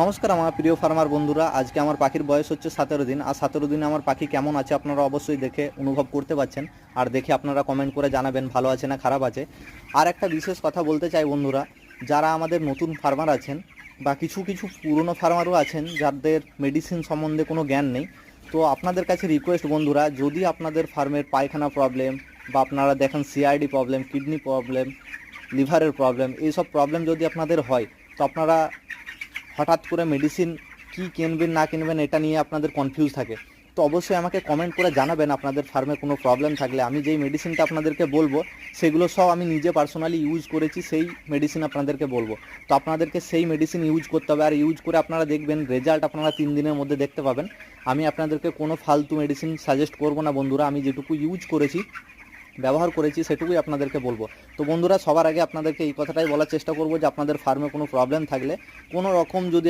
নমস্কার আমার প্রিয় ফার্মার বন্ধুরা। আজকে আমার পাখির বয়স হচ্ছে 17 দিন। আর 17 দিনে আমার পাখি কেমন আছে আপনারা অবশ্যই দেখে অনুভব করতে পারছেন। আর দেখে আপনারা কমেন্ট করে জানাবেন ভালো আছে না খারাপ আছে। আর একটা বিশেষ কথা বলতে চাই বন্ধুরা, যারা আমাদের নতুন ফার্মার আছেন বা কিছু কিছু পুরনো ফার্মারও আছেন যাদের মেডিসিন সম্বন্ধে কোনো জ্ঞান নেই, তো আপনাদের কাছে রিকোয়েস্ট বন্ধুরা, যদি আপনাদের ফার্মের পায়খানা প্রবলেম বা আপনারা দেখেন সিআইডি প্রবলেম, কিডনি প্রবলেম, লিভারের প্রবলেম, এইসব প্রবলেম যদি আপনাদের হয়, তো আপনারা হঠাৎ করে মেডিসিন কি কিনবেন না কিনবেন এটা নিয়ে আপনাদের কনফিউজ থাকে। তো অবশ্যই আমাকে কমেন্ট করে জানাবেন আপনাদের ফার্মে কোনো প্রবলেম থাকলে। আমি যেই মেডিসিনটা আপনাদেরকে বলবো সেগুলো সব আমি নিজে পার্সোনালি ইউজ করেছি, সেই মেডিসিন আপনাদেরকে বলবো। তো আপনাদেরকে সেই মেডিসিন ইউজ করতে হবে, আর ইউজ করে আপনারা দেখবেন রেজাল্ট আপনারা 3 দিনের মধ্যে দেখতে পাবেন। আমি আপনাদেরকে কোনো ফালতু মেডিসিন সাজেস্ট করবো না বন্ধুরা, আমি যেটুকু ইউজ করেছি ব্যবহার করেছি সেটুকুই আপনাদেরকে বলবো। তো বন্ধুরা, সবার আগে আপনাদেরকে এই কথাটাই বলার চেষ্টা করবো যে আপনাদের ফার্মে কোনো প্রবলেম থাকলে, কোনো রকম যদি